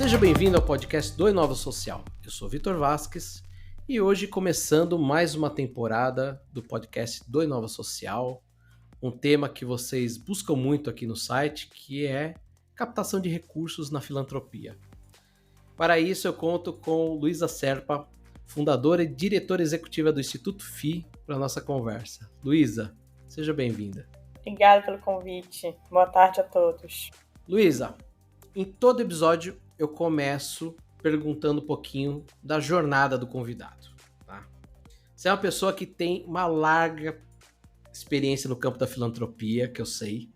Seja bem-vindo ao podcast do Inova Social. Eu sou Vitor Vasques e hoje começando mais uma temporada do podcast do Inova Social, um tema que vocês buscam muito aqui no site, que é captação de recursos na filantropia. Para isso eu conto com Luísa Serpa, fundadora e diretora executiva do Instituto FI, para a nossa conversa. Luísa, seja bem-vinda. Obrigada pelo convite. Boa tarde a todos. Luísa, em todo episódio eu começo perguntando um pouquinho da jornada do convidado. Tá? Você é uma pessoa que tem uma larga experiência no campo da filantropia, que eu sei,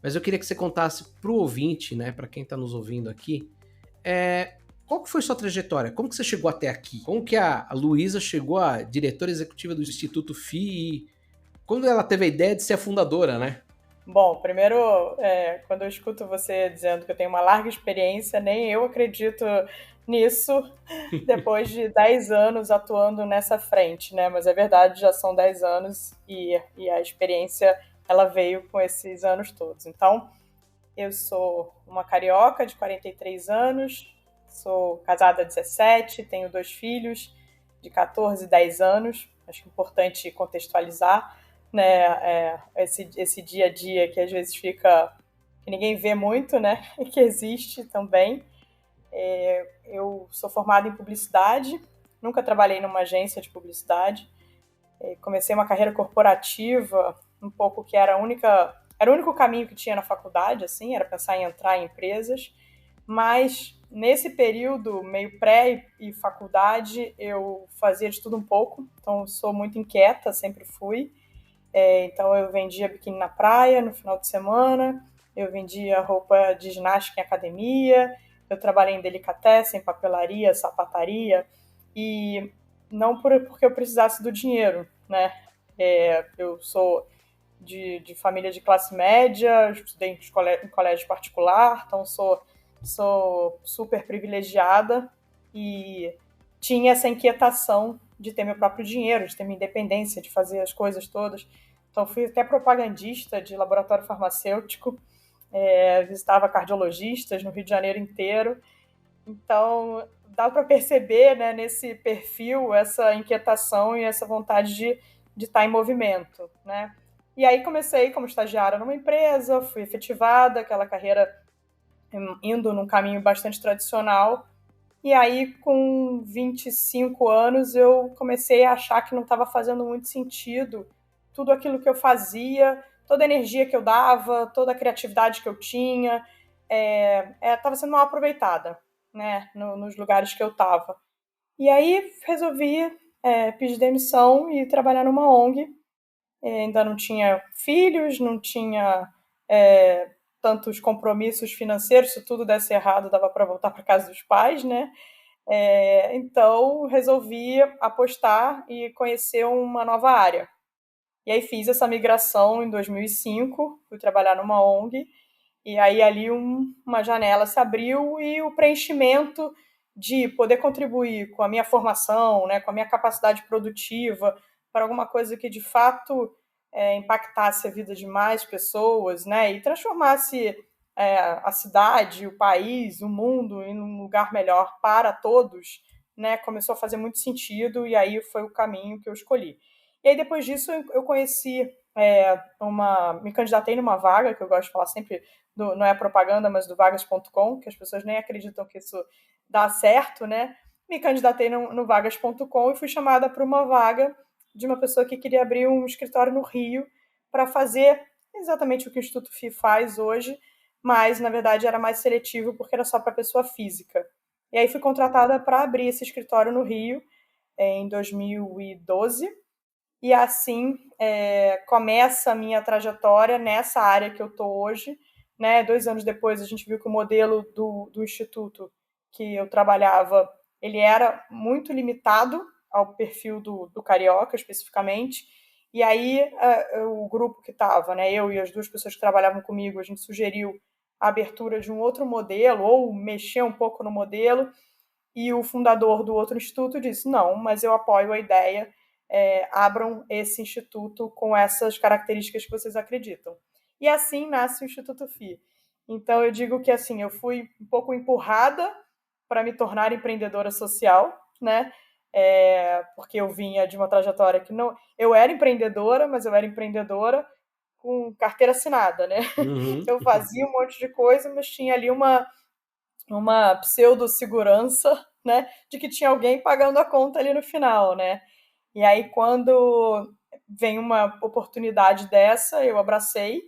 mas eu queria que você contasse para o ouvinte, né, para quem está nos ouvindo aqui, qual que foi sua trajetória? Como que você chegou até aqui? Como que a Luísa chegou a diretora executiva do Instituto FI e quando ela teve a ideia de ser a fundadora, né? Bom, primeiro, quando eu escuto você dizendo que eu tenho uma larga experiência, nem eu acredito nisso, depois de 10 anos atuando nessa frente, né? Mas é verdade, já são 10 anos e a experiência, ela veio com esses anos todos. Então, eu sou uma carioca de 43 anos, sou casada há 17, tenho 2 filhos de 14 e 10 anos, acho importante contextualizar, né, esse dia a dia que às vezes fica, que ninguém vê muito, né, e que existe também. Eu sou formada em publicidade, nunca trabalhei numa agência de publicidade, comecei uma carreira corporativa, um pouco que era o único caminho que tinha na faculdade, assim, era pensar em entrar em empresas, mas nesse período, meio pré e faculdade, eu fazia de tudo um pouco, então sou muito inquieta, sempre fui. Então eu vendia biquíni na praia no final de semana, eu vendia roupa de ginástica em academia, eu trabalhei em delicatessen, papelaria, sapataria, e não porque eu precisasse do dinheiro, né? Eu sou de família de classe média, estudei em colégio particular, então sou super privilegiada e tinha essa inquietação de ter meu próprio dinheiro, de ter minha independência, de fazer as coisas todas. Então fui até propagandista de laboratório farmacêutico, visitava cardiologistas no Rio de Janeiro inteiro. Então dá para perceber, né, nesse perfil essa inquietação e essa vontade de estar em movimento, né? E aí comecei como estagiária numa empresa, fui efetivada, aquela carreira indo num caminho bastante tradicional. E aí, com 25 anos, eu comecei a achar que não estava fazendo muito sentido tudo aquilo que eu fazia, toda a energia que eu dava, toda a criatividade que eu tinha, estava sendo mal aproveitada, né, nos lugares que eu estava. E aí resolvi pedir demissão e trabalhar numa ONG. Ainda não tinha filhos, não tinha tantos compromissos financeiros, se tudo desse errado dava para voltar para casa dos pais, né? Então resolvi apostar e conhecer uma nova área. E aí fiz essa migração em 2005, fui trabalhar numa ONG, e aí ali uma janela se abriu e o preenchimento de poder contribuir com a minha formação, né, com a minha capacidade produtiva, para alguma coisa que de fato impactasse a vida de mais pessoas, né, e transformasse a cidade, o país, o mundo em um lugar melhor para todos, né, começou a fazer muito sentido e aí foi o caminho que eu escolhi. E aí depois disso eu conheci me candidatei numa vaga, que eu gosto de falar sempre, não é propaganda, mas do vagas.com, que as pessoas nem acreditam que isso dá certo, né? Me candidatei no vagas.com e fui chamada para uma vaga de uma pessoa que queria abrir um escritório no Rio para fazer exatamente o que o Instituto FI faz hoje, mas na verdade era mais seletivo porque era só para pessoa física. E aí fui contratada para abrir esse escritório no Rio em 2012 e assim começa a minha trajetória nessa área que eu estou hoje. Né? 2 anos depois a gente viu que o modelo do Instituto que eu trabalhava, ele era muito limitado ao perfil do carioca especificamente, e aí o grupo que estava, né, eu e as 2 pessoas que trabalhavam comigo, a gente sugeriu a abertura de um outro modelo, ou mexer um pouco no modelo, e o fundador do outro instituto disse, não, mas eu apoio a ideia, abram esse instituto com essas características que vocês acreditam. E assim nasce o Instituto FI. Então, eu digo que, assim, eu fui um pouco empurrada para me tornar empreendedora social, né? Porque eu vinha de uma trajetória que não... Eu era empreendedora, mas eu era empreendedora com carteira assinada, né? Uhum. Eu fazia um monte de coisa, mas tinha ali uma pseudo-segurança, né? De que tinha alguém pagando a conta ali no final, né? E aí, quando vem uma oportunidade dessa, eu abracei,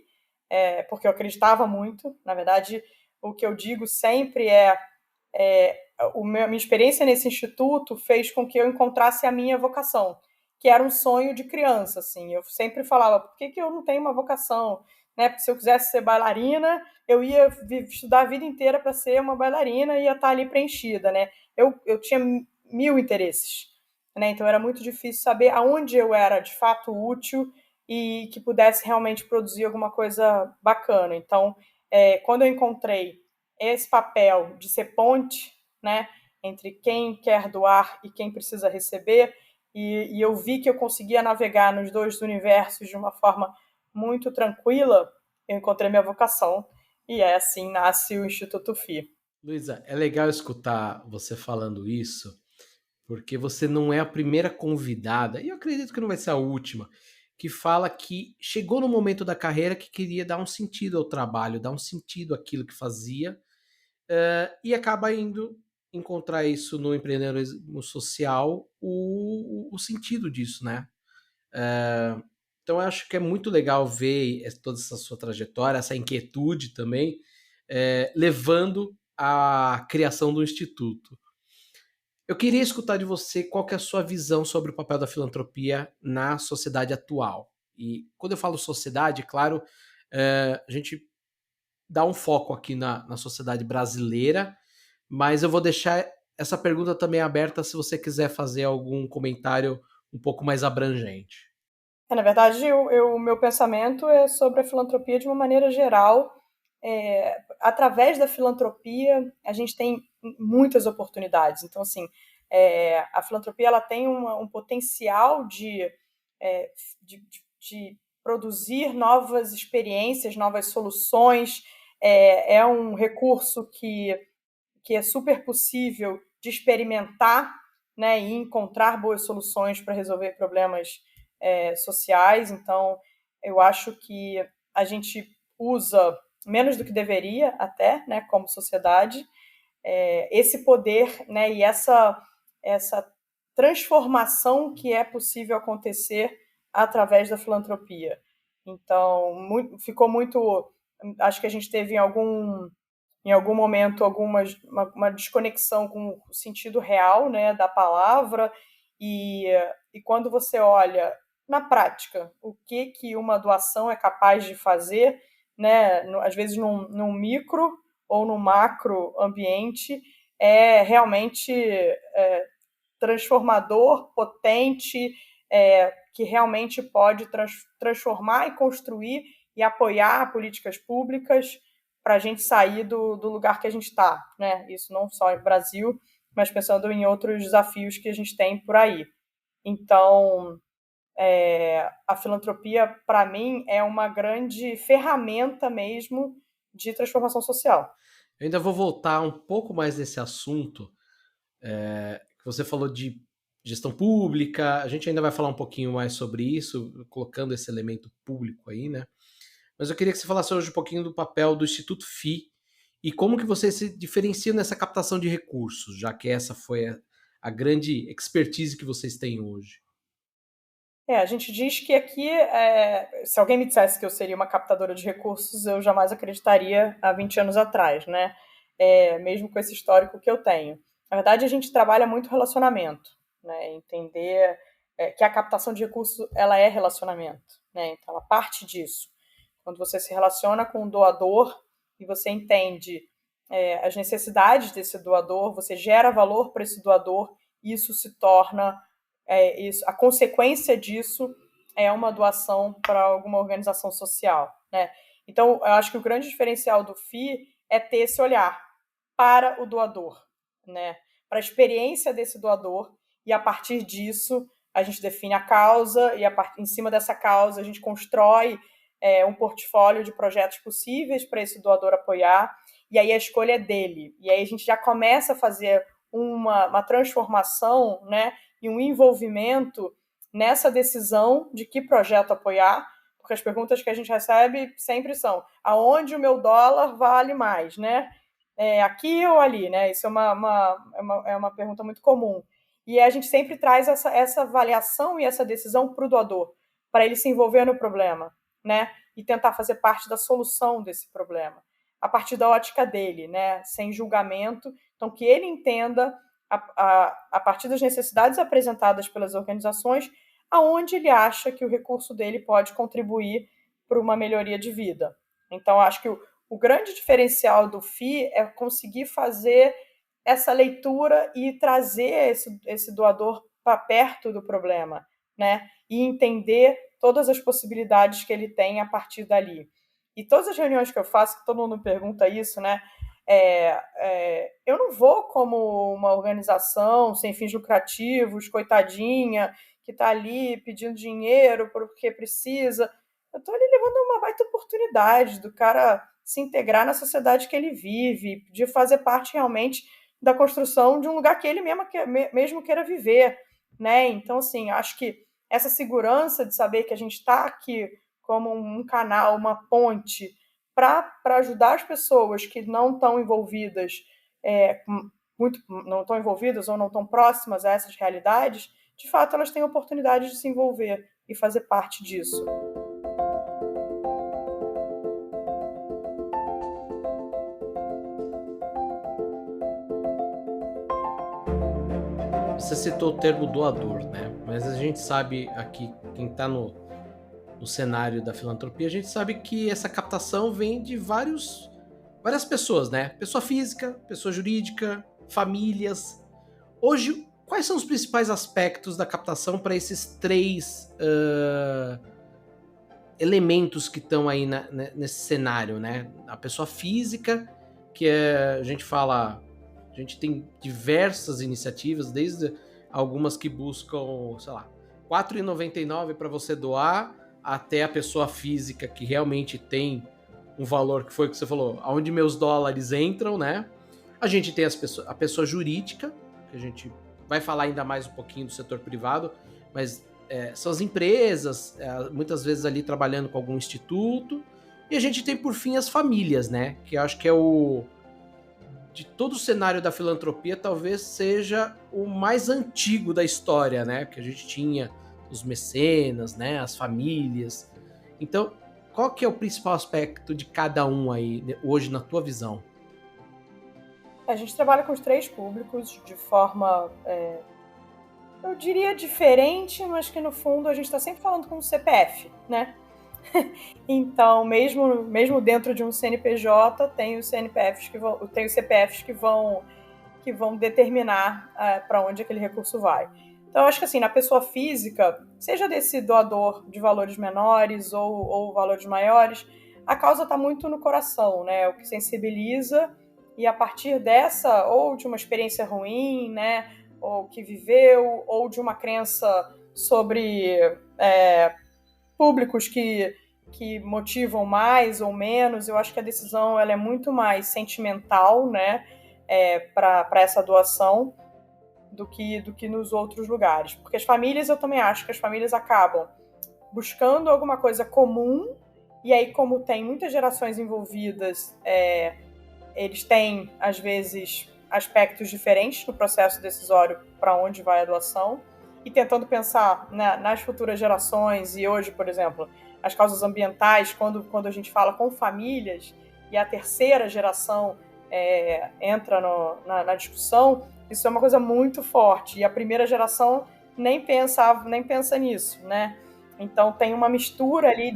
porque eu acreditava muito. Na verdade, o que eu digo sempre minha experiência nesse instituto fez com que eu encontrasse a minha vocação, que era um sonho de criança, assim. Eu sempre falava, por que eu não tenho uma vocação? Né? Porque se eu quisesse ser bailarina, eu ia estudar a vida inteira para ser uma bailarina e ia estar ali preenchida, né? Eu tinha mil interesses, né? Então era muito difícil saber aonde eu era de fato útil e que pudesse realmente produzir alguma coisa bacana. Então, quando eu encontrei esse papel de ser ponte, né, entre quem quer doar e quem precisa receber, e eu vi que eu conseguia navegar nos dois universos de uma forma muito tranquila, eu encontrei minha vocação, e assim nasce o Instituto FI. Luísa, é legal escutar você falando isso, porque você não é a primeira convidada, e eu acredito que não vai ser a última, que fala que chegou no momento da carreira que queria dar um sentido ao trabalho, dar um sentido àquilo que fazia, e acaba indo encontrar isso no empreendedorismo social, o sentido disso, né? Então eu acho que é muito legal ver toda essa sua trajetória, essa inquietude também, levando à criação do Instituto. Eu queria escutar de você qual que é a sua visão sobre o papel da filantropia na sociedade atual. E quando eu falo sociedade, claro, a gente dá um foco aqui na sociedade brasileira, mas eu vou deixar essa pergunta também aberta se você quiser fazer algum comentário um pouco mais abrangente. Na verdade, o meu pensamento é sobre a filantropia de uma maneira geral. Através da filantropia, a gente tem muitas oportunidades. Então, assim, a filantropia ela tem um potencial de produzir novas experiências, novas soluções. É um recurso que é super possível de experimentar, né, e encontrar boas soluções para resolver problemas sociais. Então, eu acho que a gente usa menos do que deveria até, né, como sociedade, esse poder, né, e essa transformação que é possível acontecer através da filantropia. Então, ficou muito... Acho que a gente teve em algum momento uma desconexão com o sentido real, né, da palavra, e quando você olha na prática o que uma doação é capaz de fazer, né, às vezes num micro ou no macro ambiente, é realmente transformador, potente, que realmente pode transformar e construir e apoiar políticas públicas para a gente sair do lugar que a gente está, né? Isso não só no Brasil, mas pensando em outros desafios que a gente tem por aí. Então, a filantropia, para mim, é uma grande ferramenta mesmo de transformação social. Eu ainda vou voltar um pouco mais nesse assunto, que você falou de gestão pública, a gente ainda vai falar um pouquinho mais sobre isso, colocando esse elemento público aí, né? Mas eu queria que você falasse hoje um pouquinho do papel do Instituto FI e como que você se diferencia nessa captação de recursos, já que essa foi a grande expertise que vocês têm hoje. A gente diz que aqui, se alguém me dissesse que eu seria uma captadora de recursos, eu jamais acreditaria há 20 anos atrás, né? Mesmo com esse histórico que eu tenho. Na verdade, a gente trabalha muito relacionamento, né? Entender que a captação de recursos ela é relacionamento, né? Então, ela parte disso. Quando você se relaciona com o doador e você entende as necessidades desse doador, você gera valor para esse doador, isso se torna a consequência disso é uma doação para alguma organização social, né? Então, eu acho que o grande diferencial do FI é ter esse olhar para o doador, né? Para a experiência desse doador, e a partir disso a gente define a causa, e em cima dessa causa a gente constrói um portfólio de projetos possíveis para esse doador apoiar, e aí a escolha é dele. E aí a gente já começa a fazer uma transformação, né, e um envolvimento nessa decisão de que projeto apoiar, porque as perguntas que a gente recebe sempre são: aonde o meu dólar vale mais, né? Aqui ou ali, né? Isso é uma pergunta muito comum. E a gente sempre traz essa avaliação e essa decisão para o doador, para ele se envolver no problema, né? E tentar fazer parte da solução desse problema, a partir da ótica dele, né? Sem julgamento. Então, que ele entenda, a partir das necessidades apresentadas pelas organizações, aonde ele acha que o recurso dele pode contribuir para uma melhoria de vida. Então, acho que o grande diferencial do FII é conseguir fazer essa leitura e trazer esse doador para perto do problema, né? E entender todas as possibilidades que ele tem a partir dali. E todas as reuniões que eu faço, que todo mundo pergunta isso, né? Eu não vou como uma organização sem fins lucrativos, coitadinha, que está ali pedindo dinheiro porque precisa. Eu estou ali levando uma baita oportunidade do cara se integrar na sociedade que ele vive, de fazer parte realmente da construção de um lugar que ele mesmo queira viver, né? Então, assim, acho que essa segurança de saber que a gente está aqui como um canal, uma ponte, para ajudar as pessoas que não estão envolvidas, não estão envolvidas ou não estão próximas a essas realidades, de fato elas têm a oportunidade de se envolver e fazer parte disso. Você citou o termo doador, né? Mas a gente sabe aqui, quem está no cenário da filantropia, a gente sabe que essa captação vem de várias pessoas, né? Pessoa física, pessoa jurídica, famílias. Hoje, quais são os principais aspectos da captação para esses três elementos que estão aí nesse cenário, né? A pessoa física, que a gente tem diversas iniciativas, desde algumas que buscam, sei lá, R$ 4,99 para você doar, até a pessoa física que realmente tem um valor que foi o que você falou, aonde meus dólares entram, né? A gente tem a pessoa jurídica, que a gente vai falar ainda mais um pouquinho do setor privado, mas são as empresas, muitas vezes ali trabalhando com algum instituto, e a gente tem, por fim, as famílias, né? Que eu acho que de todo o cenário da filantropia, talvez seja o mais antigo da história, né? Que a gente tinha os mecenas, né? As famílias. Então, qual que é o principal aspecto de cada um aí, hoje, na tua visão? A gente trabalha com os três públicos de forma, eu diria diferente, mas que no fundo a gente está sempre falando com o CPF, né? Então, mesmo dentro de um CNPJ, tem os CPFs que vão determinar para onde aquele recurso vai. Então, eu acho que assim, na pessoa física, seja desse doador de valores menores ou valores maiores, a causa está muito no coração, né? O que sensibiliza, e a partir dessa, ou de uma experiência ruim, né? Ou que viveu, ou de uma crença sobre públicos que motivam mais ou menos, eu acho que a decisão ela é muito mais sentimental, né? Para essa doação, do que nos outros lugares. Porque as famílias, eu também acho que as famílias acabam buscando alguma coisa comum, e aí, como tem muitas gerações envolvidas, eles têm, às vezes, aspectos diferentes no processo decisório para onde vai a doação, e tentando pensar nas futuras gerações. E hoje, por exemplo, as causas ambientais, quando a gente fala com famílias, e a terceira geração entra na discussão, isso é uma coisa muito forte, e a primeira geração nem pensa nisso, né? Então tem uma mistura ali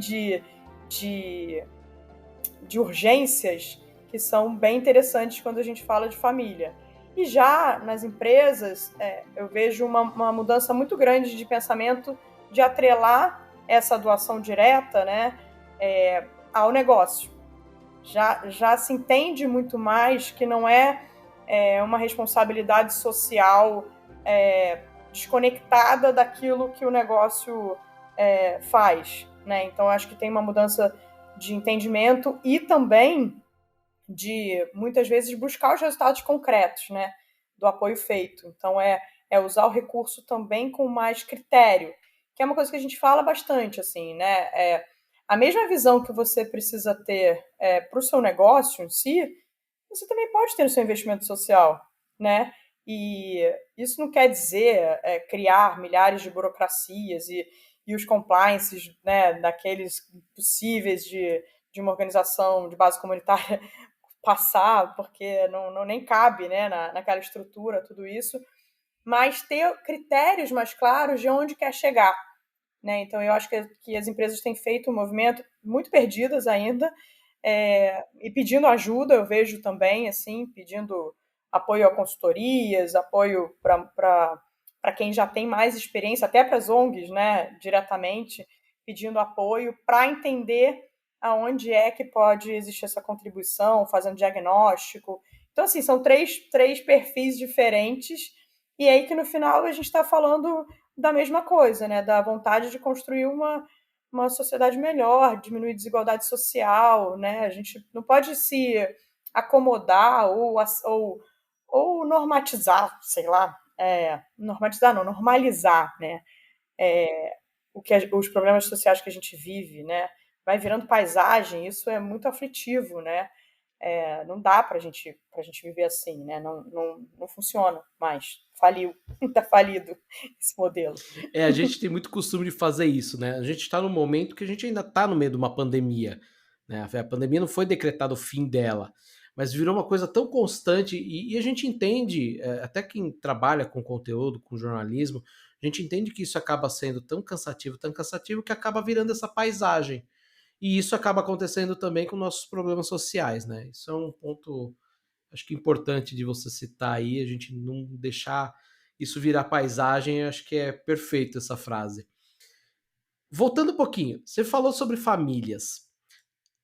de urgências que são bem interessantes quando a gente fala de família. E já nas empresas, eu vejo uma mudança muito grande de pensamento, de atrelar essa doação direta, né, ao negócio. Já se entende muito mais que não é uma responsabilidade social desconectada daquilo que o negócio faz, né? Então, acho que tem uma mudança de entendimento e também de, muitas vezes, buscar os resultados concretos, né, do apoio feito. Então, é usar o recurso também com mais critério, que é uma coisa que a gente fala bastante, assim, né? A mesma visão que você precisa ter para o seu negócio em si, você também pode ter no seu investimento social, né? E isso não quer dizer criar milhares de burocracias e os compliances, né, daqueles possíveis de uma organização de base comunitária passar, porque não nem cabe, né, naquela estrutura, tudo isso, mas ter critérios mais claros de onde quer chegar, né? Então, eu acho que as empresas têm feito um movimento muito perdidas ainda, e pedindo ajuda, eu vejo também, assim, pedindo apoio a consultorias, apoio para quem já tem mais experiência, até para as ONGs, né, diretamente, pedindo apoio para entender aonde é que pode existir essa contribuição, fazendo diagnóstico. Então, assim, são três perfis diferentes, e aí que no final a gente está falando da mesma coisa, né, da vontade de construir uma sociedade melhor, diminuir desigualdade social, né? A gente não pode se acomodar ou normatizar, sei lá, normatizar não, normalizar, né? Os problemas sociais que a gente vive, né? Vai virando paisagem, isso é muito aflitivo, né? Não dá para a gente viver assim, né? Não funciona mais. Faliu, está falido esse modelo. A gente tem muito costume de fazer isso, né? A gente está num momento que a gente ainda está no meio de uma pandemia, né? A pandemia não foi decretado o fim dela, mas virou uma coisa tão constante e a gente entende, até quem trabalha com conteúdo, com jornalismo, a gente entende que isso acaba sendo tão cansativo que acaba virando essa paisagem. E isso acaba acontecendo também com nossos problemas sociais, né? Isso é um ponto, acho que importante de você citar aí, a gente não deixar isso virar paisagem, acho que é perfeito essa frase. Voltando um pouquinho, você falou sobre famílias.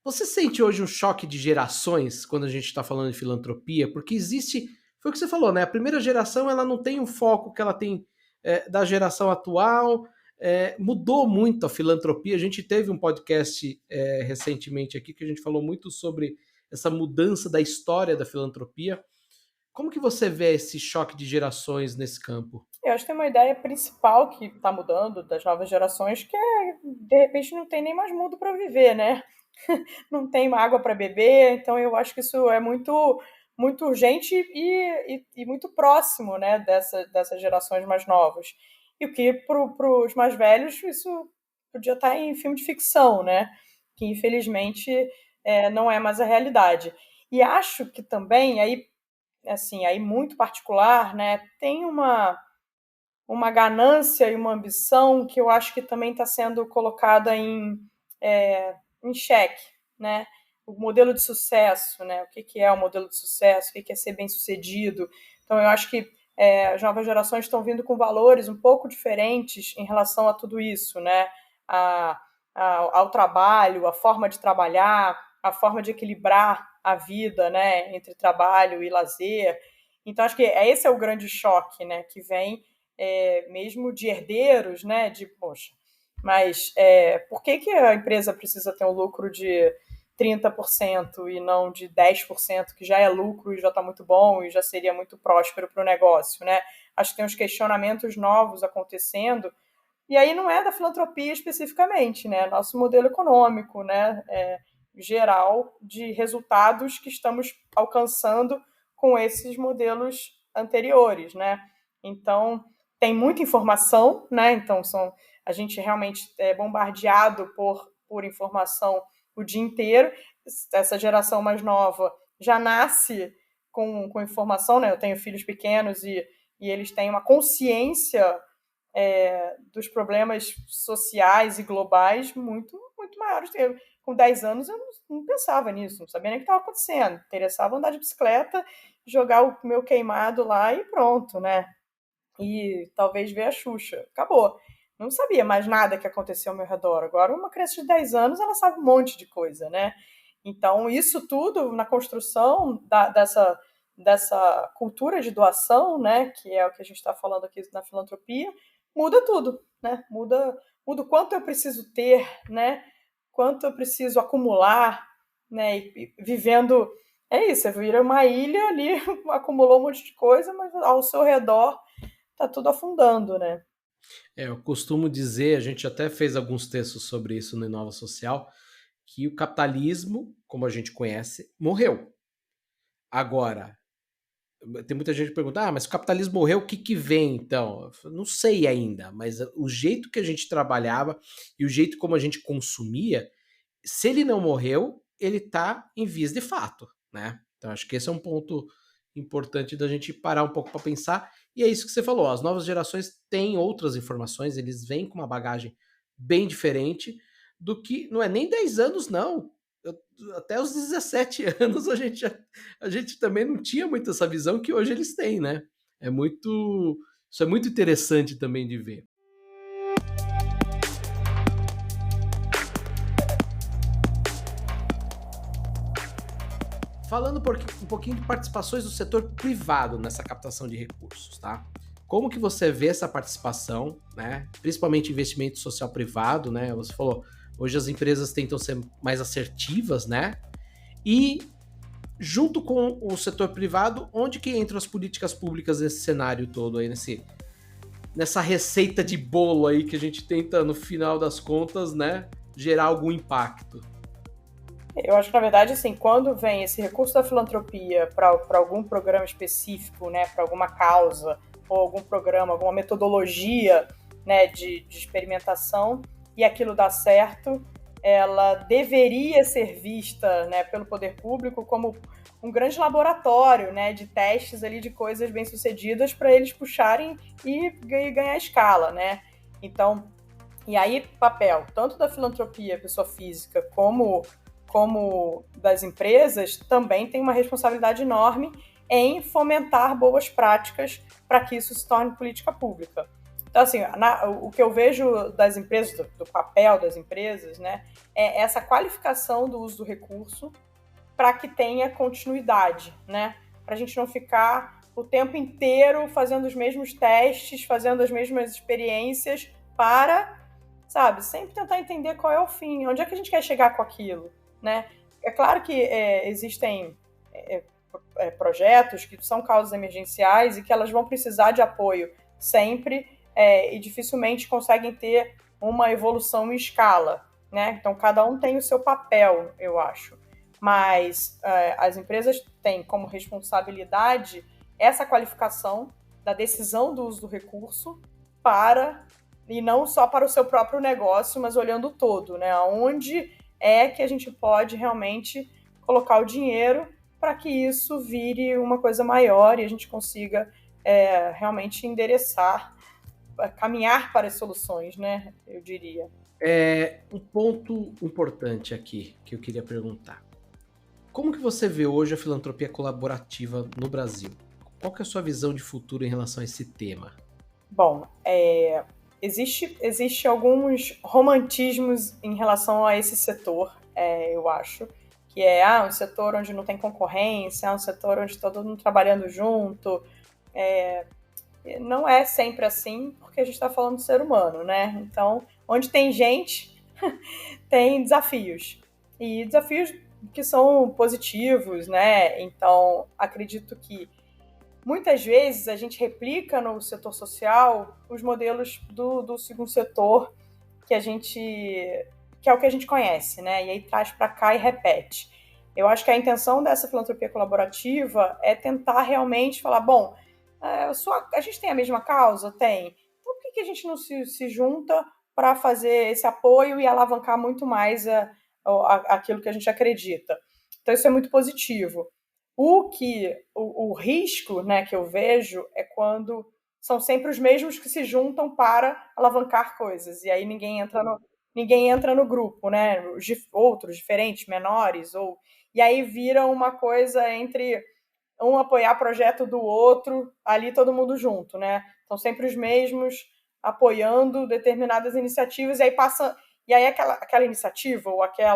Você sente hoje um choque de gerações quando a gente está falando de filantropia? Porque existe, foi o que você falou, né? A primeira geração ela não tem o foco que ela tem da geração atual. Mudou muito a filantropia. A gente teve um podcast recentemente aqui que a gente falou muito sobre essa mudança da história da filantropia. Como que você vê esse choque de gerações nesse campo? Eu acho que tem uma ideia principal que está mudando das novas gerações, que de repente, não tem nem mais mundo para viver, né? Não tem água para beber, então eu acho que isso é muito, muito urgente e muito próximo, né, dessas gerações mais novas. E o que para os mais velhos, isso podia estar em filme de ficção, né? Que infelizmente não é mais a realidade. E acho que também, aí, assim, aí muito particular, né, tem uma ganância e uma ambição que eu acho que também está sendo colocada em xeque, né? O modelo de sucesso, né? O que é o modelo de sucesso, o que é ser bem-sucedido. Então, eu acho que as novas gerações estão vindo com valores um pouco diferentes em relação a tudo isso, né? Ao trabalho, a forma de trabalhar, a forma de equilibrar a vida, né? Entre trabalho e lazer. Então, acho que esse é o grande choque, né? Que vem mesmo de herdeiros, né? De, poxa, mas por que a empresa precisa ter um lucro de 30% e não de 10%, que já é lucro e já está muito bom e já seria muito próspero para o negócio, né? Acho que tem uns questionamentos novos acontecendo, e aí não é da filantropia especificamente, né? Nosso modelo econômico, né? Geral de resultados que estamos alcançando com esses modelos anteriores, né? Então, tem muita informação, né? Então, a gente realmente é bombardeado por informação o dia inteiro. Essa geração mais nova já nasce com informação, né? Eu tenho filhos pequenos e eles têm uma consciência dos problemas sociais e globais muito, muito maiores. Com 10 anos eu não pensava nisso, não sabia nem o que estava acontecendo. Interessava andar de bicicleta, jogar o meu queimado lá e pronto, né? E talvez ver a Xuxa. Acabou. Não sabia mais nada que acontecia ao meu redor. Agora, uma criança de 10 anos, ela sabe um monte de coisa, né? Então, isso tudo na construção dessa cultura de doação, né? Que é o que a gente está falando aqui na filantropia, muda tudo, né? Muda muda o quanto eu preciso ter, né? Quanto eu preciso acumular, né? E vivendo, é isso, você vira uma ilha ali, acumulou um monte de coisa, mas ao seu redor tá tudo afundando, né? Eu costumo dizer, a gente até fez alguns textos sobre isso no Inova Social, que o capitalismo, como a gente conhece, morreu. Agora, tem muita gente que pergunta, mas o capitalismo morreu, o que que vem então? Não sei ainda, mas o jeito que a gente trabalhava e o jeito como a gente consumia, se ele não morreu, ele está em vias de fato, né? Então acho que esse é um ponto importante da gente parar um pouco para pensar. E é isso que você falou, as novas gerações têm outras informações, eles vêm com uma bagagem bem diferente do que não é nem 10 anos não. Até os 17 anos a gente também não tinha muito essa visão que hoje eles têm, né? É muito isso é muito interessante também de ver. Falando um pouquinho de participações do setor privado nessa captação de recursos, tá? Como que você vê essa participação, né? Principalmente investimento social privado, né? Você falou, hoje as empresas tentam ser mais assertivas, né? E junto com o setor privado, onde que entram as políticas públicas nesse cenário todo aí, nessa receita de bolo aí que a gente tenta, no final das contas, né, gerar algum impacto? Eu acho que, na verdade, assim, quando vem esse recurso da filantropia para algum programa específico, né, para alguma causa, ou algum programa, alguma metodologia, né, de experimentação, e aquilo dá certo, ela deveria ser vista, né, pelo poder público como um grande laboratório, né, de testes ali de coisas bem-sucedidas para eles puxarem e ganhar escala, né? Então, e aí, papel tanto da filantropia, pessoa física, como das empresas, também tem uma responsabilidade enorme em fomentar boas práticas para que isso se torne política pública. Então, assim, o que eu vejo das empresas, do papel das empresas, né, é essa qualificação do uso do recurso para que tenha continuidade, né? Para a gente não ficar o tempo inteiro fazendo os mesmos testes, fazendo as mesmas experiências para, sabe, sempre tentar entender qual é o fim, onde é que a gente quer chegar com aquilo, né? É claro que existem projetos que são causas emergenciais e que elas vão precisar de apoio sempre e dificilmente conseguem ter uma evolução em escala, né? Então, cada um tem o seu papel, eu acho. Mas as empresas têm como responsabilidade essa qualificação da decisão do uso do recurso e não só para o seu próprio negócio, mas olhando o todo, né? Onde é que a gente pode realmente colocar o dinheiro para que isso vire uma coisa maior e a gente consiga realmente endereçar, caminhar para as soluções, né? Eu diria. Um ponto importante aqui que eu queria perguntar. Como que você vê hoje a filantropia colaborativa no Brasil? Qual que é a sua visão de futuro em relação a esse tema? Bom, existe alguns romantismos em relação a esse setor, eu acho, que é um setor onde não tem concorrência, um setor onde está todo mundo trabalhando junto. Não é sempre assim, porque a gente está falando do ser humano, né? Então, onde tem gente, tem desafios. E desafios que são positivos, né? Então, acredito que muitas vezes a gente replica no setor social os modelos do segundo setor que é o que a gente conhece, né? E aí traz para cá e repete. Eu acho que a intenção dessa filantropia colaborativa é tentar realmente falar, bom, a gente tem a mesma causa? Tem. Então por que a gente não se junta para fazer esse apoio e alavancar muito mais aquilo que a gente acredita? Então isso é muito positivo. O risco, né, que eu vejo é quando são sempre os mesmos que se juntam para alavancar coisas. E aí ninguém entra no grupo, né? Outros diferentes, menores, e aí vira uma coisa entre um apoiar projeto do outro, ali todo mundo junto, né? São sempre os mesmos apoiando determinadas iniciativas, e aí aquela iniciativa ou aquele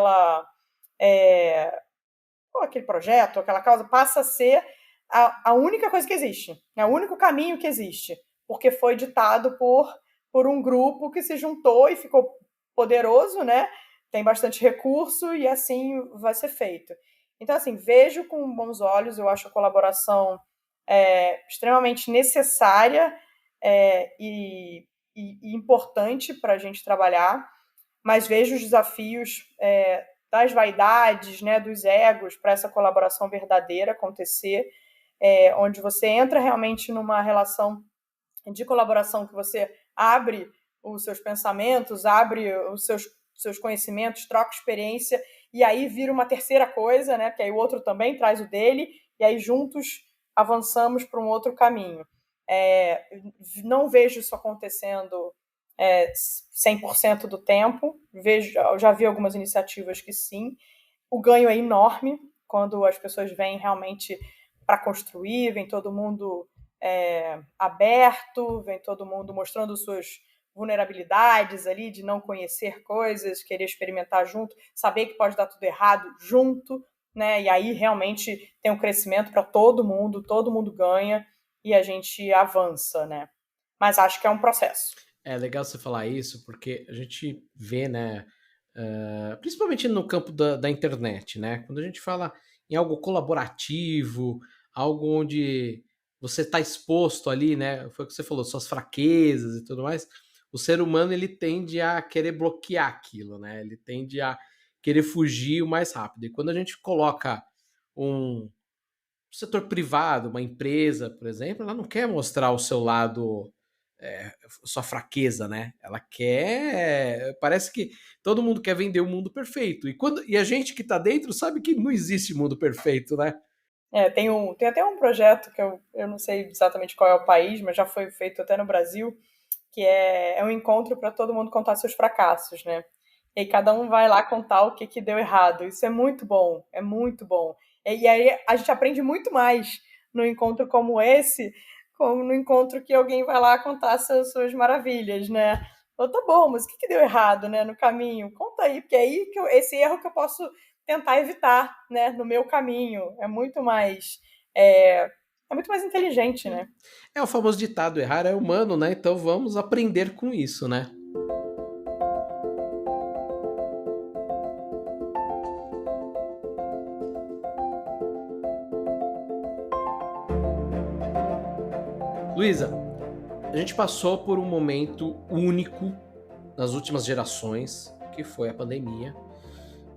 projeto, ou aquela causa passa a ser a única coisa que existe, né? O único caminho que existe, porque foi ditado por por um grupo que se juntou e ficou poderoso, né? Tem bastante recurso e assim vai ser feito. Então, assim, vejo com bons olhos, eu acho a colaboração extremamente necessária e importante para a gente trabalhar, mas vejo os desafios das vaidades, né, dos egos, para essa colaboração verdadeira acontecer, onde você entra realmente numa relação de colaboração que você abre os seus pensamentos, abre os seus conhecimentos, troca experiência, e aí vira uma terceira coisa, né? Porque aí o outro também traz o dele, e aí juntos avançamos para um outro caminho. Não vejo isso acontecendo 100% do tempo, já vi algumas iniciativas que sim. O ganho é enorme quando as pessoas vêm realmente para construir, vem todo mundo aberto, vem todo mundo mostrando suas vulnerabilidades ali, de não conhecer coisas, querer experimentar junto, saber que pode dar tudo errado junto, né? E aí realmente tem um crescimento para todo mundo ganha e a gente avança, né? Mas acho que é um processo. É legal você falar isso, porque a gente vê, né, principalmente no campo da internet, né? Quando a gente fala em algo colaborativo, algo onde você está exposto ali, né? Foi o que você falou, suas fraquezas e tudo mais. O ser humano ele tende a querer bloquear aquilo, né? Ele tende a querer fugir o mais rápido. E quando a gente coloca um setor privado, uma empresa, por exemplo, ela não quer mostrar o seu lado, sua fraqueza, né? Ela quer. Parece que todo mundo quer vender o mundo perfeito. E a gente que está dentro sabe que não existe mundo perfeito, né? Tem até um projeto que eu não sei exatamente qual é o país, mas já foi feito até no Brasil, que é um encontro para todo mundo contar seus fracassos, né? E aí cada um vai lá contar o que deu errado. Isso é muito bom, é muito bom. E aí a gente aprende muito mais no encontro como esse, como no encontro que alguém vai lá contar suas maravilhas, né? Ou tá bom, mas o que deu errado, né, no caminho? Conta aí, porque é aí que esse erro que eu posso tentar evitar, né, no meu caminho. É muito mais inteligente, né? É o famoso ditado: errar é humano, né? Então vamos aprender com isso, né? Luísa, a gente passou por um momento único nas últimas gerações, que foi a pandemia.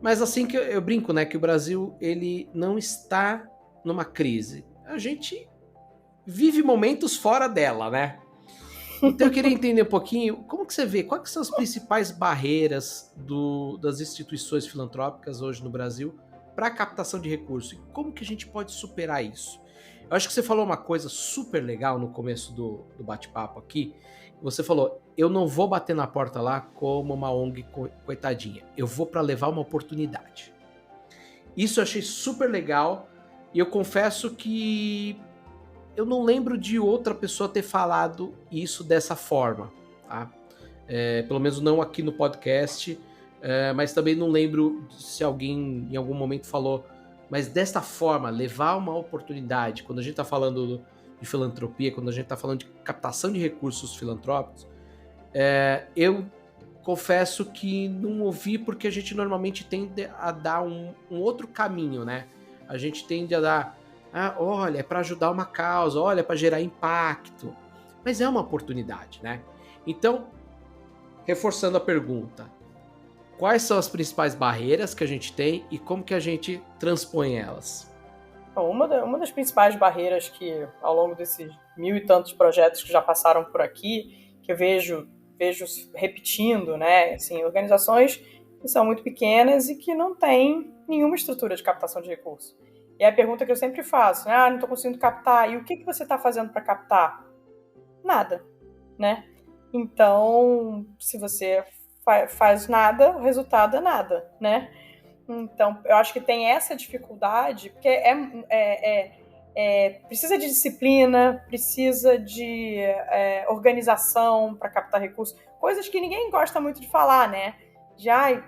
Mas assim que eu brinco, né, que o Brasil ele não está numa crise. A gente vive momentos fora dela, né? Então eu queria entender um pouquinho como que você vê, quais que são as principais barreiras das instituições filantrópicas hoje no Brasil para a captação de recursos e como que a gente pode superar isso? Eu acho que você falou uma coisa super legal no começo do bate-papo aqui. Você falou, eu não vou bater na porta lá como uma ONG coitadinha, eu vou para levar uma oportunidade. Isso eu achei super legal e eu confesso que eu não lembro de outra pessoa ter falado isso dessa forma, tá? Pelo menos não aqui no podcast, mas também não lembro se alguém em algum momento falou, mas desta forma, levar uma oportunidade, quando a gente está falando de filantropia, quando a gente está falando de captação de recursos filantrópicos, eu confesso que não ouvi porque a gente normalmente tende a dar um outro caminho, né? A gente tende a dar, olha, é para ajudar uma causa, olha, é para gerar impacto. Mas é uma oportunidade, né? Então, reforçando a pergunta, quais são as principais barreiras que a gente tem e como que a gente transpõe elas? Bom, uma das principais barreiras que, ao longo desses 1000 e tantos projetos que já passaram por aqui, que eu vejo repetindo, né? Assim, organizações que são muito pequenas e que não têm nenhuma estrutura de captação de recursos. E é a pergunta que eu sempre faço, né? Não estou conseguindo captar. E o que você está fazendo para captar? Nada, né? Então, se você faz nada, o resultado é nada, né? Então, eu acho que tem essa dificuldade, porque precisa de disciplina, precisa de organização para captar recursos, coisas que ninguém gosta muito de falar, né?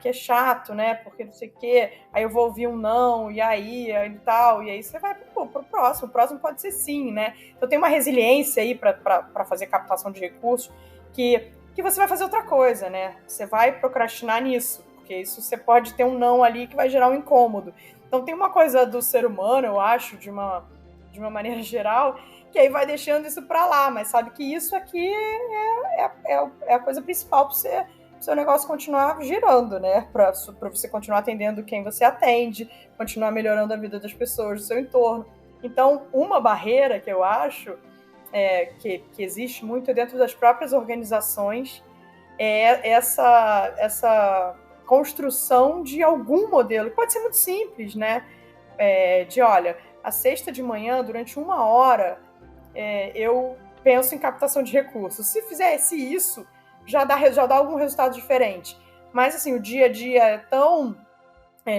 Que é chato, né? Porque não sei o quê, aí eu vou ouvir um não, e aí tal, e aí você vai pro próximo. O próximo pode ser sim, né? Então tem uma resiliência aí para fazer captação de recursos que que você vai fazer outra coisa, né? Você vai procrastinar nisso, porque isso você pode ter um não ali que vai gerar um incômodo. Então tem uma coisa do ser humano, eu acho, de uma maneira geral, que aí vai deixando isso para lá, mas sabe que isso aqui é a coisa principal para você seu negócio continuar girando, né? Para você continuar atendendo quem você atende, continuar melhorando a vida das pessoas do seu entorno. Então, uma barreira que eu acho que existe muito dentro das próprias organizações é essa construção de algum modelo, que pode ser muito simples, né? Olha, a sexta de manhã, durante 1 hora, eu penso em captação de recursos. Se fizesse isso, já dá algum resultado diferente. Mas, assim, o dia a dia é tão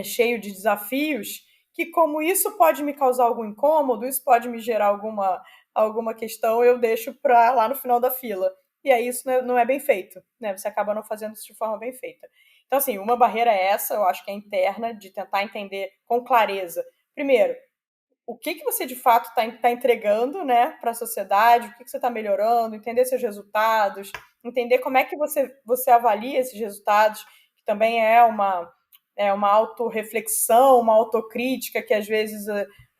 cheio de desafios que, como isso pode me causar algum incômodo, isso pode me gerar alguma questão, eu deixo para lá no final da fila. E aí isso não é bem feito, né? Você acaba não fazendo isso de forma bem feita. Então, assim, uma barreira é essa, eu acho que é interna, de tentar entender com clareza. Primeiro, o que você de fato está entregando, né, para a sociedade, o que você está melhorando, entender seus resultados, entender como é que você avalia esses resultados, que também é uma autorreflexão, uma autocrítica que às vezes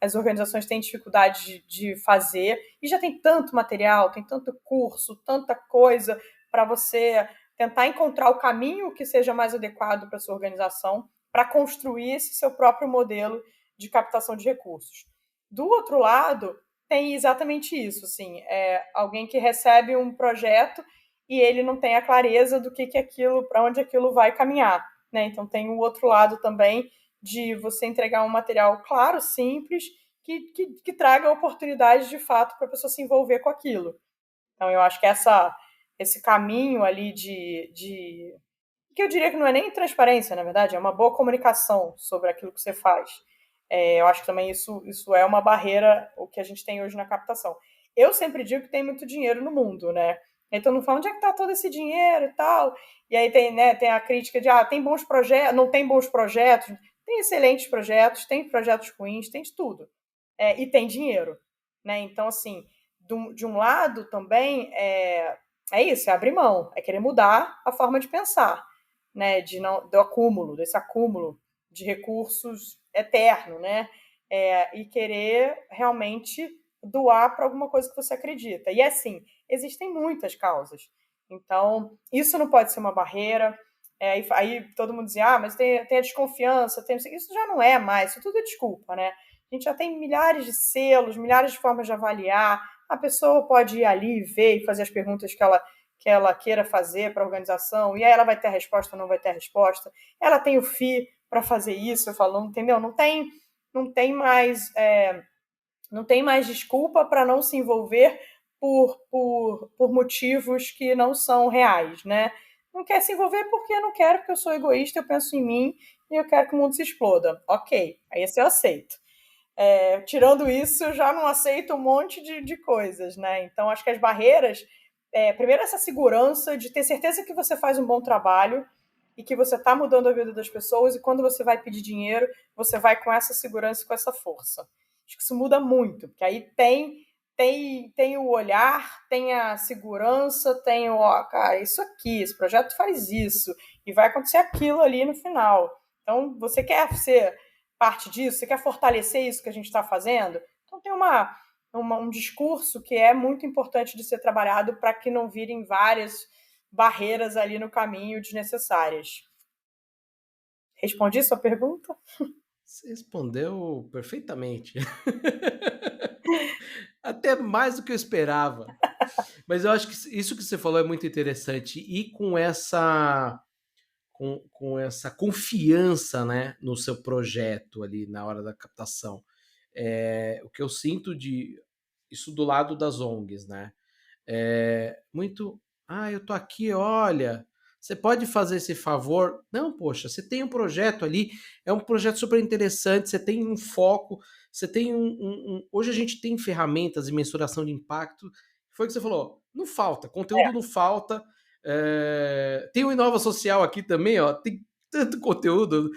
as organizações têm dificuldade de fazer, e já tem tanto material, tem tanto curso, tanta coisa para você tentar encontrar o caminho que seja mais adequado para a sua organização, para construir esse seu próprio modelo de captação de recursos. Do outro lado, tem exatamente isso, assim, alguém que recebe um projeto e ele não tem a clareza do que aquilo, para onde aquilo vai caminhar, né? Então tem o outro lado também de você entregar um material claro, simples, que traga oportunidade de fato para a pessoa se envolver com aquilo. Então eu acho que esse caminho ali que eu diria que não é nem transparência, na verdade, é uma boa comunicação sobre aquilo que você faz. Eu acho que também isso é uma barreira, o que a gente tem hoje na captação. Eu sempre digo que tem muito dinheiro no mundo, né? Então não fala onde é que está todo esse dinheiro e tal. E aí tem a crítica de tem bons projetos, não tem bons projetos, tem excelentes projetos, tem projetos ruins, tem de tudo. E tem dinheiro, né? Então, assim, de um lado também é isso, é abrir mão, é querer mudar a forma de pensar, né? Desse acúmulo de recursos eterno, né? E querer realmente doar para alguma coisa que você acredita. E assim, existem muitas causas. Então, isso não pode ser uma barreira. Aí todo mundo dizia, mas tem a desconfiança, isso já não é mais, isso tudo é desculpa, né? A gente já tem milhares de selos, milhares de formas de avaliar. A pessoa pode ir ali, ver e fazer as perguntas que ela queira fazer para a organização, e aí ela vai ter a resposta ou não vai ter a resposta. Ela tem o FII para fazer isso, eu falo, entendeu? Não tem mais desculpa para não se envolver por motivos que não são reais, né? Não quer se envolver porque eu não quero, porque eu sou egoísta, eu penso em mim e eu quero que o mundo se exploda. Ok, aí esse eu aceito. Tirando isso, eu já não aceito um monte de coisas, né? Então, acho que as barreiras, primeiro essa segurança de ter certeza que você faz um bom trabalho e que você está mudando a vida das pessoas, e quando você vai pedir dinheiro, você vai com essa segurança e com essa força. Acho que isso muda muito, porque aí tem o olhar, tem a segurança, tem cara, isso aqui, esse projeto faz isso, e vai acontecer aquilo ali no final. Então, você quer ser parte disso? Você quer fortalecer isso que a gente está fazendo? Então, tem um discurso que é muito importante de ser trabalhado para que não virem várias barreiras ali no caminho desnecessárias. Respondi sua pergunta? Você respondeu perfeitamente. Até mais do que eu esperava. Mas eu acho que isso que você falou é muito interessante. E com essa confiança, né, no seu projeto ali na hora da captação. O que eu sinto isso do lado das ONGs, né? Muito, eu tô aqui, olha, você pode fazer esse favor? Não, poxa, você tem um projeto ali, é um projeto super interessante, você tem um foco, você tem hoje a gente tem ferramentas de mensuração de impacto, foi o que você falou, não falta, conteúdo não falta, tem o Inova Social aqui também, ó, tem tanto conteúdo,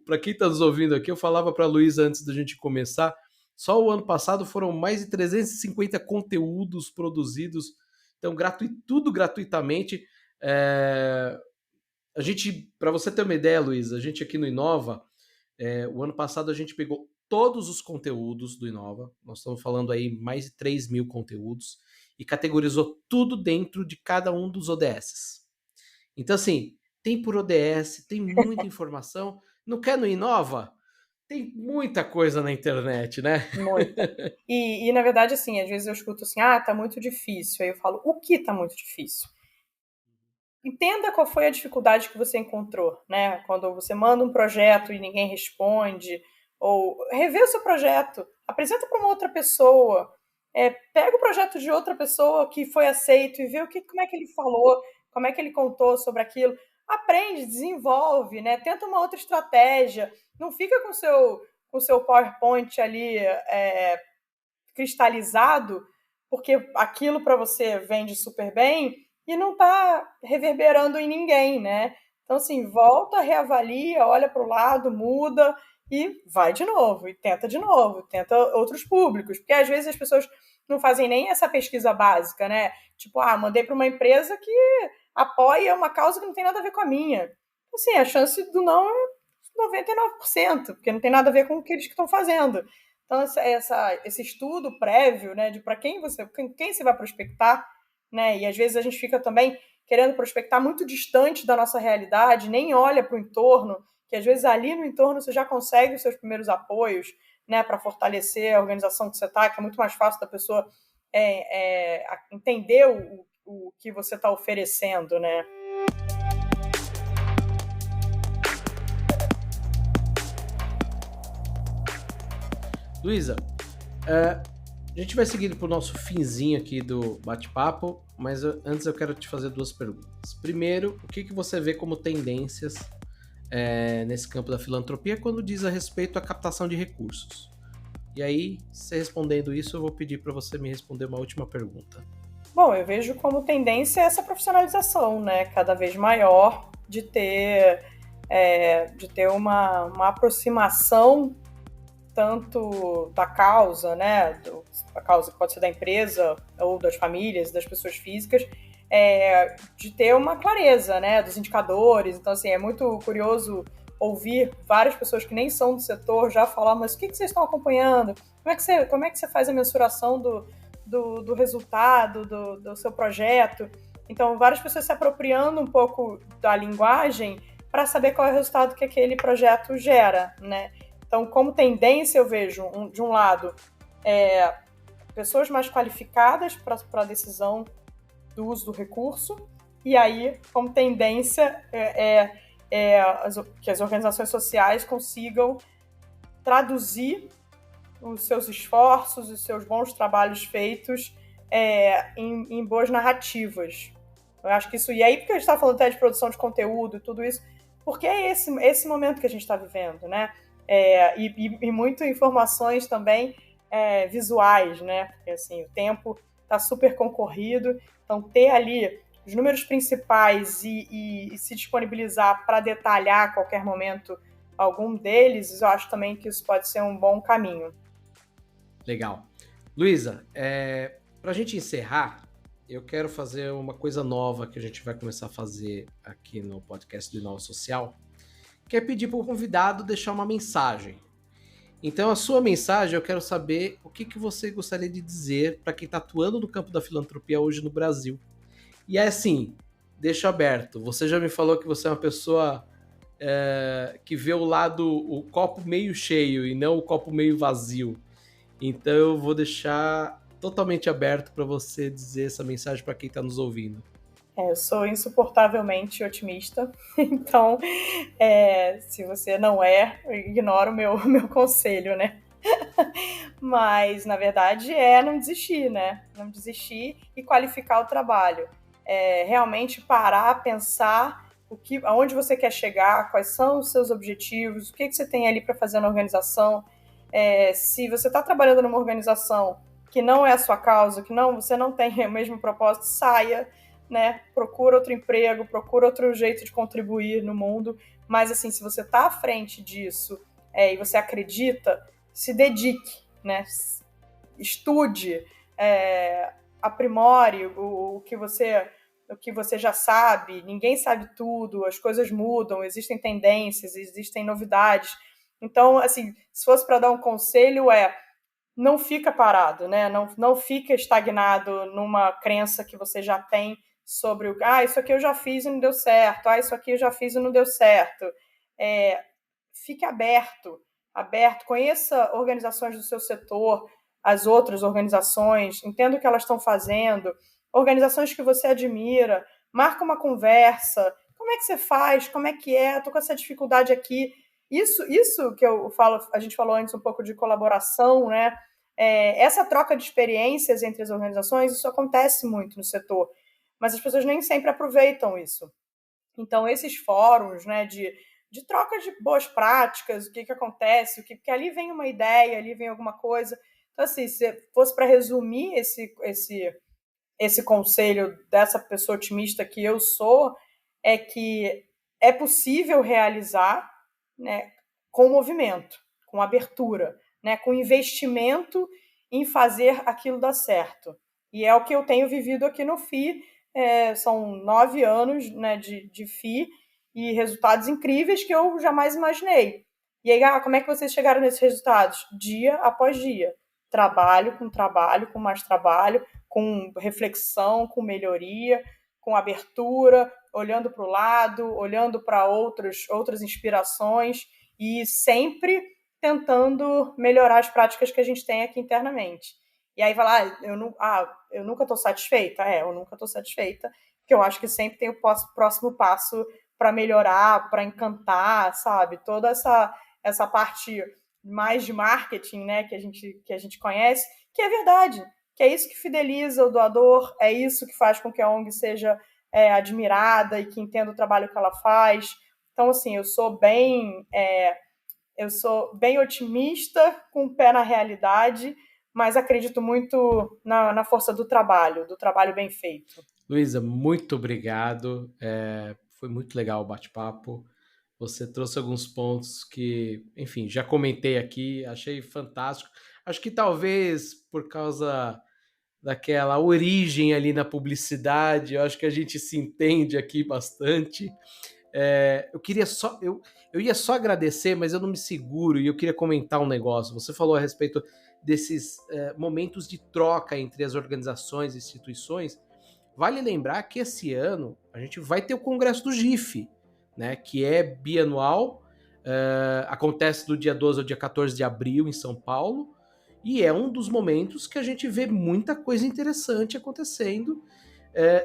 para quem está nos ouvindo aqui, eu falava para a Luísa antes da gente começar, só o ano passado foram mais de 350 conteúdos produzidos Então, tudo gratuitamente. A gente, para você ter uma ideia, Luiz, a gente aqui no Inova, o ano passado a gente pegou todos os conteúdos do Inova, nós estamos falando aí mais de 3 mil conteúdos, e categorizou tudo dentro de cada um dos ODSs. Então, assim, tem por ODS, tem muita informação. Não quer no Inova? Tem muita coisa na internet, né? Muita. E, na verdade, assim, às vezes eu escuto assim, tá muito difícil. Aí eu falo, o que tá muito difícil? Entenda qual foi a dificuldade que você encontrou, né? Quando você manda um projeto e ninguém responde, ou revê o seu projeto, apresenta para uma outra pessoa, pega o projeto de outra pessoa que foi aceito e vê como é que ele falou, como é que ele contou sobre aquilo. Aprende, desenvolve, né? Tenta uma outra estratégia. Não fica com o seu PowerPoint ali cristalizado, porque aquilo para você vende super bem e não está reverberando em ninguém, né? Então, assim, volta, reavalia, olha para o lado, muda e vai de novo, e tenta outros públicos, porque às vezes as pessoas não fazem nem essa pesquisa básica, né? Tipo, mandei para uma empresa que apoia uma causa que não tem nada a ver com a minha. Assim, a chance do não é 99%, porque não tem nada a ver com o que eles estão fazendo. Então, esse estudo prévio, né, de para quem você vai prospectar, né, e às vezes a gente fica também querendo prospectar muito distante da nossa realidade, nem olha para o entorno, que às vezes ali no entorno você já consegue os seus primeiros apoios, né, para fortalecer a organização que você está, que é muito mais fácil da pessoa entender o que você está oferecendo, né? Luísa, a gente vai seguindo para o nosso finzinho aqui do bate-papo, mas antes eu quero te fazer 2 perguntas. Primeiro, o que você vê como tendências nesse campo da filantropia quando diz a respeito à captação de recursos? E aí, você respondendo isso, eu vou pedir para você me responder uma última pergunta. Bom, eu vejo como tendência essa profissionalização, né, cada vez maior de ter uma aproximação tanto da causa, né, a causa que pode ser da empresa ou das famílias, das pessoas físicas, de ter uma clareza, né, dos indicadores. Então, assim, é muito curioso ouvir várias pessoas que nem são do setor já falar, mas o que vocês estão acompanhando? Como é que você faz a mensuração do resultado do seu projeto? Então, várias pessoas se apropriando um pouco da linguagem para saber qual é o resultado que aquele projeto gera, né? Então, como tendência, eu vejo, de um lado, pessoas mais qualificadas para a decisão do uso do recurso, e aí, como tendência, que as organizações sociais consigam traduzir os seus esforços, os seus bons trabalhos feitos em boas narrativas. Eu acho que isso... E aí, porque a gente está falando até de produção de conteúdo e tudo isso, porque é esse momento que a gente está vivendo, né? E muito informações também visuais, né? Porque, assim, o tempo está super concorrido, então ter ali os números principais e se disponibilizar para detalhar a qualquer momento algum deles, eu acho também que isso pode ser um bom caminho. Legal. Luísa, para a gente encerrar, eu quero fazer uma coisa nova que a gente vai começar a fazer aqui no podcast do Inova Social, que é pedir para o convidado deixar uma mensagem. Então, a sua mensagem, eu quero saber o que você gostaria de dizer para quem está atuando no campo da filantropia hoje no Brasil. E é assim, deixo aberto. Você já me falou que você é uma pessoa que vê o copo meio cheio e não o copo meio vazio. Então, eu vou deixar totalmente aberto para você dizer essa mensagem para quem está nos ouvindo. Eu sou insuportavelmente otimista, então, se você não ignora o meu conselho, né? Mas, na verdade, não desistir, né? Não desistir e qualificar o trabalho. Realmente parar, pensar aonde você quer chegar, quais são os seus objetivos, o que você tem ali para fazer na organização. Se você está trabalhando numa organização que não é a sua causa, que você não tem o mesmo propósito, saia, né? Procura outro emprego, procura outro jeito de contribuir no mundo. Mas, assim, se você está à frente disso e você acredita, se dedique, né? Estude, aprimore o que você já sabe. Ninguém sabe tudo, as coisas mudam, existem tendências, existem novidades. Então, assim, se fosse para dar um conselho, não fica parado, né? Não fica estagnado numa crença que você já tem sobre isso aqui eu já fiz e não deu certo, isso aqui eu já fiz e não deu certo. Fique aberto, conheça organizações do seu setor, as outras organizações, entenda o que elas estão fazendo, organizações que você admira, marca uma conversa, como é que você faz, como é que é, estou com essa dificuldade aqui. Isso que eu falo, a gente falou antes um pouco de colaboração, né? Essa troca de experiências entre as organizações, isso acontece muito no setor, mas as pessoas nem sempre aproveitam isso. Então, esses fóruns, né, de troca de boas práticas, o que acontece, porque ali vem uma ideia, ali vem alguma coisa. Então, assim, se fosse para resumir esse conselho dessa pessoa otimista que eu sou, é que é possível realizar, né, com movimento, com abertura, né, com investimento em fazer aquilo dar certo. E é o que eu tenho vivido aqui no FI. São 9 anos, né, de FI e resultados incríveis que eu jamais imaginei. E aí, como é que vocês chegaram nesses resultados? Dia após dia. Trabalho, com mais trabalho, com reflexão, com melhoria, com abertura, olhando para o lado, olhando para outras inspirações e sempre tentando melhorar as práticas que a gente tem aqui internamente. E aí vai lá, eu nunca estou satisfeita. Eu nunca estou satisfeita, porque eu acho que sempre tem o próximo passo para melhorar, para encantar, sabe? Toda essa parte mais de marketing, né, que a gente conhece, que é verdade, que é isso que fideliza o doador, é isso que faz com que a ONG seja admirada e que entenda o trabalho que ela faz. Então, assim, eu sou bem otimista, com o pé na realidade, mas acredito muito na força do trabalho bem feito. Luísa, muito obrigado. Foi muito legal o bate-papo. Você trouxe alguns pontos que, enfim, já comentei aqui, achei fantástico. Acho que talvez por causa daquela origem ali na publicidade, eu acho que a gente se entende aqui bastante. Eu queria só. Eu ia só agradecer, mas eu não me seguro e eu queria comentar um negócio. Você falou a respeito desses momentos de troca entre as organizações e instituições. Vale lembrar que esse ano a gente vai ter o Congresso do GIF, né, que é bianual, acontece do dia 12 ao dia 14 de abril em São Paulo, e é um dos momentos que a gente vê muita coisa interessante acontecendo.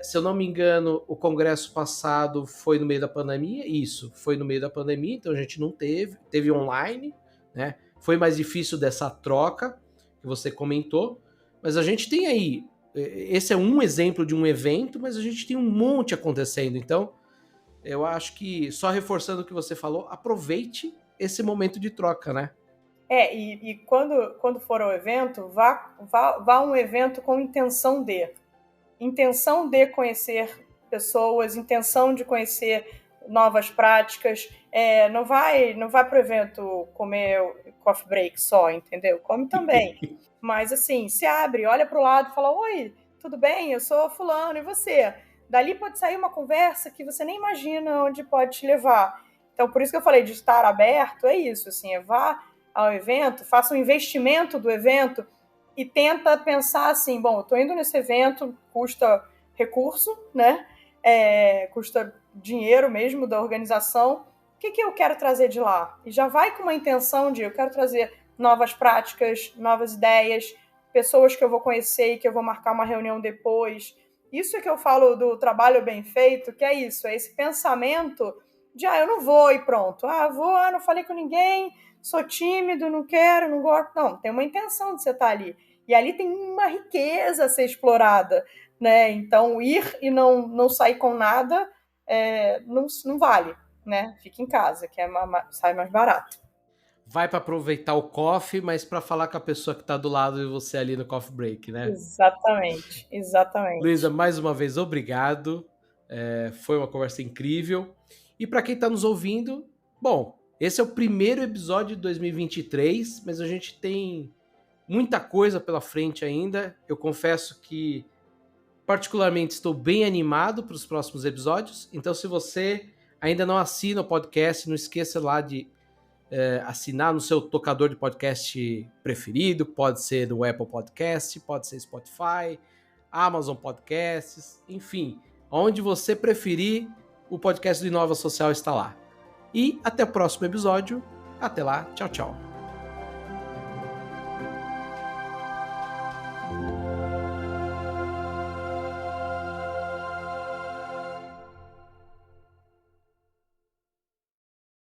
Se eu não me engano, o congresso passado foi no meio da pandemia, isso, foi no meio da pandemia, então a gente não teve online, né? Foi mais difícil dessa troca que você comentou, mas a gente tem aí, esse é um exemplo de um evento, mas a gente tem um monte acontecendo, então eu acho que, só reforçando o que você falou, aproveite esse momento de troca, né? E quando for ao evento, vá a um evento com intenção de conhecer pessoas, intenção de conhecer novas práticas. Não vai para o evento comer coffee break só, entendeu? Come também. Mas assim, se abre, olha para o lado e fala: oi, tudo bem? Eu sou fulano, e você? Dali pode sair uma conversa que você nem imagina onde pode te levar. Então, por isso que eu falei de estar aberto, é isso, assim, vá ao evento, faça um investimento do evento e tenta pensar assim, bom, eu estou indo nesse evento, custa recurso, né? Custa dinheiro mesmo da organização. O que eu quero trazer de lá? E já vai com uma intenção de eu quero trazer novas práticas, novas ideias, pessoas que eu vou conhecer e que eu vou marcar uma reunião depois. Isso é que eu falo do trabalho bem feito, que é isso, é esse pensamento de, eu não vou e pronto. Não falei com ninguém, sou tímido, não quero, não gosto. Não, tem uma intenção de você estar ali. E ali tem uma riqueza a ser explorada, né? Então, ir e não sair com nada não vale, né? Fica em casa, que sai mais barato. Vai para aproveitar o coffee, mas para falar com a pessoa que está do lado de você ali no coffee break, né? Exatamente. Luísa, mais uma vez, obrigado. Foi uma conversa incrível. E para quem está nos ouvindo, bom, esse é o primeiro episódio de 2023, mas a gente tem muita coisa pela frente ainda. Eu confesso que particularmente, estou bem animado para os próximos episódios. Então, se você ainda não assina o podcast, não esqueça lá de assinar no seu tocador de podcast preferido. Pode ser do Apple Podcast, pode ser Spotify, Amazon Podcasts, enfim, onde você preferir, o podcast do Inova Social está lá. E até o próximo episódio. Até lá, tchau, tchau.